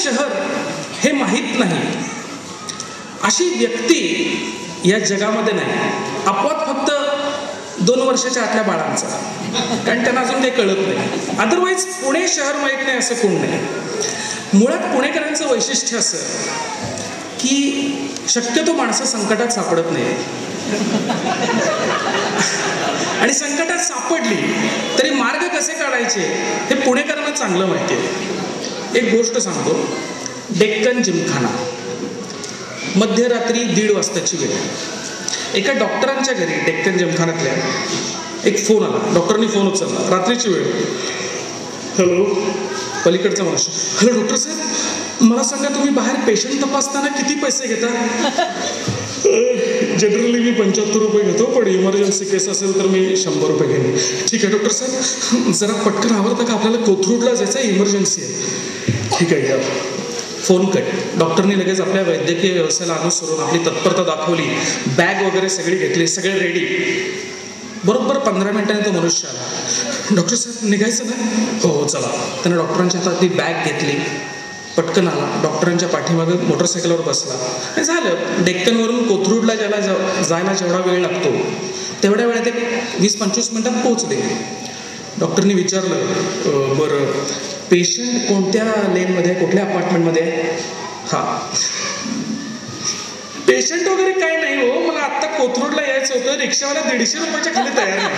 शहर हे माहीत नाही अशी व्यक्ती या जगामध्ये नाही. अपवाद फक्त 2 वर्षाच्या आतल्या बाळांचा, कारण त्यांना अजून काही कळत नाही. अदरवाईज पुणे शहर माहीत नाही असं कोण नाही. मुळात पुणेकरांचं वैशिष्ट्य असं की शक्यतो माणसं संकटात सापडत नाही, आणि संकटात सापडली तरी मार्ग कसे काढायचे हे पुणेकरांना चांगलं माहिती आहे. एक गोष्ट सांगतो. डेक्कन जिमखाना, मध्यरात्री 1:30 वाजताची वेळ. एका डॉक्टरांच्या घरी डेक्कन जिमखान्यातल्या एक फोन आला. डॉक्टरनी फोन उचलला, रात्रीची वेळ. हॅलो, पलीकडचा मनुष्य. हॅलो डॉक्टर साहेब, मला सांगा तुम्ही बाहेर पेशंट तपासताना किती पैसे घेता? जनरली मी 75 रुपये घेतो, पण इमर्जन्सी केस असेल तर मी 100 रुपये घेईन. ठीक आहे डॉक्टर साहेब, जरा पटकन आवडतं का, आपल्याला कोथरूडला जायचं आहे, इमर्जन्सी आहे. ठीक आहे या. Phone cut. डॉक्टरनी लगेच आपल्या वैद्यकीय व्यवसायाला अनुसरून आपली तत्परता दाखवली. बॅग वगैरे सगळी घेतली, सगळे रेडी. बरोबर 15 मिनिटांनी तो मनुष्य आला. डॉक्टर साहेब निघायचं ना? हो चला. त्यानं डॉक्टरांच्या हातात ती बॅग घेतली, पटकन आला, डॉक्टरांच्या पाठीमागे मोटरसायकलवर बसला. हे झालं. डेक्कनवरून कोथरूडला जायला जेवढा वेळ लागतो तेवढ्या वेळात एक 20-25 मिनिटात पोहोचले. डॉक्टरनी विचारलं, बरं पेशंट कोणत्या लेनमध्ये, कुठल्या अपार्टमेंटमध्ये? हां, पेशंट वगैरे काही नाही हो, मला आत्ता कोथरूडला यायचं होतं, रिक्षावाला 150 रुपयाच्या खाली तयार नाही.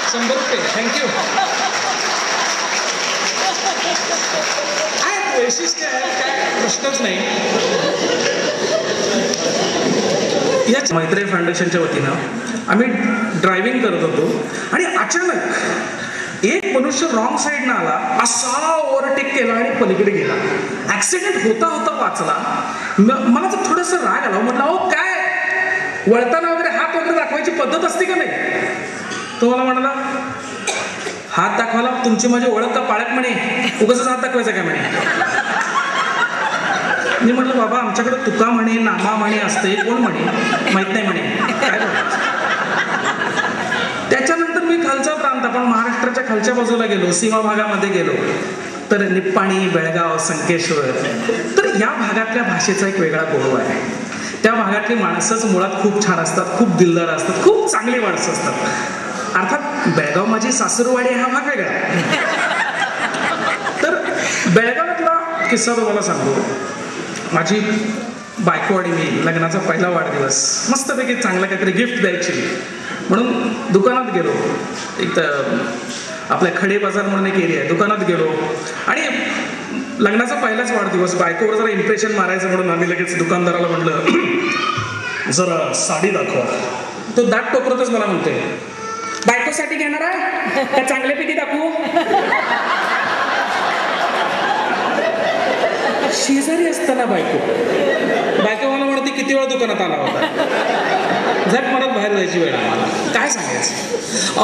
100 रुपये थँक्यू. काय वैशिष्ट्य आहे, काय प्रश्नच नाही. याच मैत्री फाउंडेशनच्या वतीनं आम्ही ड्रायव्हिंग करत होतो आणि अचानक एक मनुष्य रॉंग साईडनं आला, असा ओव्हरटेक केला आणि पलीकडे गेला. ऍक्सिडेंट होता होता वाचला. मला तर थोडंसं राग आला. म्हटलं अहो काय, वळताना वगैरे हात वगैरे दाखवायची पद्धत असते का नाही? तो मला म्हणाला, हात दाखवायला तुमची माझी ओळख का पाळत म्हणे, उगाच हात दाखवायचा काय म्हणे. मी म्हटलं बाबा आमच्याकडे तुका म्हणे, नामा म्हणे असते, कोण म्हणे माहित नाही म्हणे, काय म्हणायचं. त्याच्यानंतर मी खालचा प्रांत, आपण महाराष्ट्राच्या खालच्या बाजूला गेलो, सीमा भागामध्ये गेलो, तर निप्पाणी, बेळगाव, संकेश्वर. तर या भागातल्या भाषेचा एक वेगळा गोडवा आहे. त्या भागातली माणसंच मुळात खूप छान असतात, खूप दिलदार असतात, खूप चांगली माणसं असतात. अर्थात बेळगाव माझी सासूरवाडी हा भाग वेगळा. तर बेळगावातला किस्सा तुम्हाला सांगतो. माझी बायको आणि मी, लग्नाचा पहिला वाढदिवस, मस्तपैकी चांगलं काहीतरी गिफ्ट द्यायची म्हणून दुकानात गेलो. एक तर आपल्या खडे बाजार म्हणून एक एरिया आहे, दुकानात गेलो आणि लग्नाचा पहिलाच वाढदिवस, बायकोवर जरा इम्प्रेशन मारायचं म्हणून आम्ही लगेच दुकानदाराला म्हटलं जरा साडी दाखवा. तो दाट टोकरतच मला म्हणतोय, बायकोसाठी घेणार आहे का चांगल्यापैकी दाखवू? शेजारी असताना बायको मला म्हणते किती वेळा दुकानात आला होता. झट परत बाहेर जायची वेळ आम्हाला. काय सांगायचं.